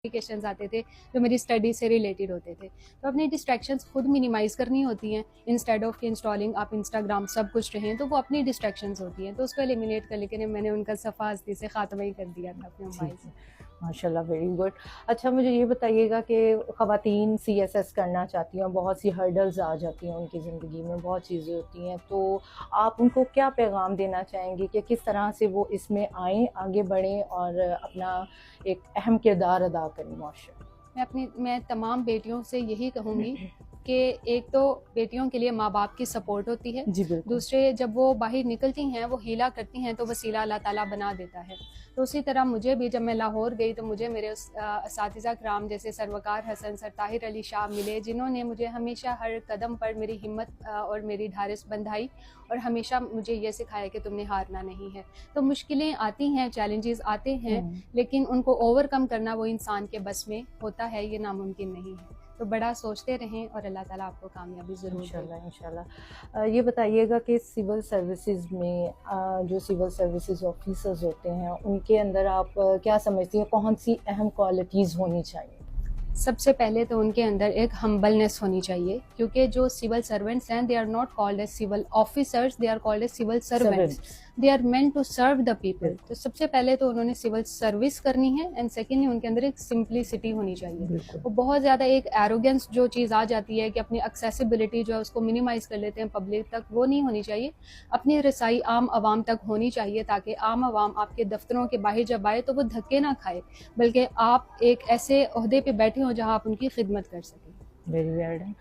Notifications आते थे जो मेरी स्टडी से रिलेटेड होते थे। तो अपनी डिस्ट्रैक्शंस खुद मिनिमाइज़ करनी होती हैं, इंस्टेड ऑफ कि इंस्टॉलिंग आप इंस्टाग्राम सब कुछ रहें, तो वो अपनी डिस्ट्रैक्शंस होती हैं, तो उसको एलिमिनेट कर लेकिन मैंने उनका सफ़ास्ती से ख़ात्मा ही कर दिया था अपने मोबाइल से। माशाल्लाह, वेरी गुड। अच्छा, मुझे ये बताइएगा कि ख़वातीन सीएसएस करना चाहती हैं, बहुत सी हर्डल्स आ जाती हैं उनकी ज़िंदगी में, बहुत चीज़ें होती हैं, तो आप उनको क्या पैगाम देना चाहेंगी कि किस तरह से वो इसमें आएँ, आगे बढ़ें और अपना एक अहम किरदार अदा करें माशरे में? मैं तमाम बेटियों से यही कहूँगी कि एक तो बेटियों के लिए माँ बाप की सपोर्ट होती है, जी बिल्कुल। दूसरे जब वो बाहर निकलती हैं वो हीला करती हैं तो वसीला अल्लाह ताला बना देता है। तो उसी तरह मुझे भी जब मैं लाहौर गई तो मुझे मेरे असातिज़ा कराम जैसे सरवकार हसन, सर ताहिर अली शाह मिले, जिन्होंने मुझे हमेशा हर कदम पर मेरी हिम्मत और मेरी ढारिस बंधाई और हमेशा मुझे ये सिखाया कि तुमने हारना नहीं है। तो मुश्किलें आती हैं, चैलेंजेस आते हैं, लेकिन उनको ओवरकम करना वो इंसान के बस में होता है, ये नामुमकिन नहीं है। तो बड़ा सोचते रहें और अल्लाह ताला आपको कामयाबी ज़रूर इंशाल्लाह इंशाल्लाह। ये बताइएगा कि सिविल सर्विसेज में जो सिविल सर्विसेज ऑफिसर्स होते हैं उनके अंदर आप क्या समझती हैं, कौन सी अहम क्वालिटीज़ होनी चाहिए? सबसे पहले तो उनके अंदर एक हम्बलनेस होनी चाहिए, क्योंकि जो सिविल सर्वेंट्स हैं they are not called as civil officers, they are called as civil servants, they are meant to serve the people. तो सबसे पहले तो उन्होंने सिविल सर्विस करनी है एंड सेकेंडली उनके अंदर एक सिंपलिसिटी होनी चाहिए। वो बहुत ज़्यादा एक एरोगेंस जो चीज़ आ जाती है कि अपनी एक्सेसिबिलिटी जो है उसको मिनिमाइज़ कर लेते हैं पब्लिक तक, वो नहीं होनी चाहिए। अपनी रसाई आम आवाम तक होनी चाहिए ताकि आम आवाम आपके दफ्तरों के बाहर जब आए तो वो धक्के ना खाए, बल्कि आप एक ऐसे ओहदे पे बैठे हों जहाँ आप उनकी खिदमत कर सकें। Very well done.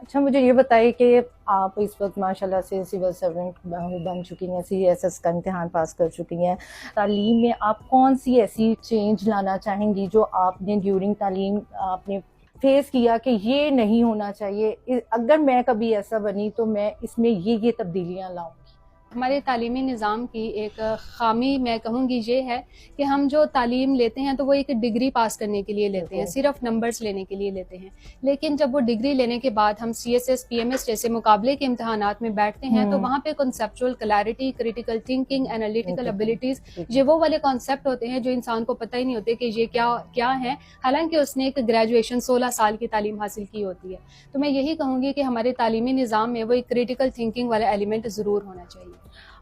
अच्छा, मुझे ये बताइए कि आप इस वक्त माशाल्लाह से सिविल सर्वेंट बन चुकी हैं, सीएसएस का इम्तिहान पास कर चुकी हैं। तालीम में आप कौन सी ऐसी चेंज लाना चाहेंगी जो आपने ड्यूरिंग तालीम आपने फेस किया कि ये नहीं होना चाहिए, अगर मैं कभी ऐसा बनी तो मैं इसमें ये तब्दीलियाँ लाऊंगी? हमारे तालीमी निज़ाम की एक ख़ामी मैं कहूँगी ये है कि हम जो तालीम लेते हैं तो वो एक डिग्री पास करने के लिए लेते हैं, सिर्फ नंबर्स लेने के लिए लेते हैं। लेकिन जब वो डिग्री लेने के बाद हम सीएसएस, पीएमएस जैसे मुकाबले के इम्तहानात में बैठते हैं तो वहाँ पे conceptual clarity, critical thinking, analytical abilities, ये वो वाले कॉन्सेप्ट होते हैं जो इंसान को पता ही नहीं होते कि ये क्या है, हालांकि उसने एक ग्रेजुएशन 16 साल की तालीम हासिल की होती है। तो मैं यही कहूँगी कि हमारे तालीमी निज़ाम में वो एक क्रिटिकल थिंकिंग वाला एलिमेंट ज़रूर होना चाहिए।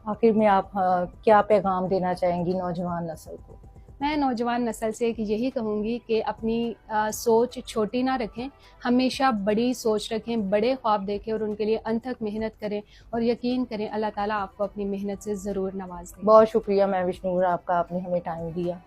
आखिर में आप क्या पैगाम देना चाहेंगी नौजवान नस्ल को? मैं नौजवान नस्ल से यही कहूँगी कि अपनी सोच छोटी ना रखें, हमेशा बड़ी सोच रखें, बड़े ख्वाब देखें और उनके लिए अनथक मेहनत करें और यकीन करें अल्लाह ताला आपको अपनी मेहनत से ज़रूर नवाज दें। बहुत शुक्रिया मैं विष्णुर आपका, आपने हमें टाइम दिया।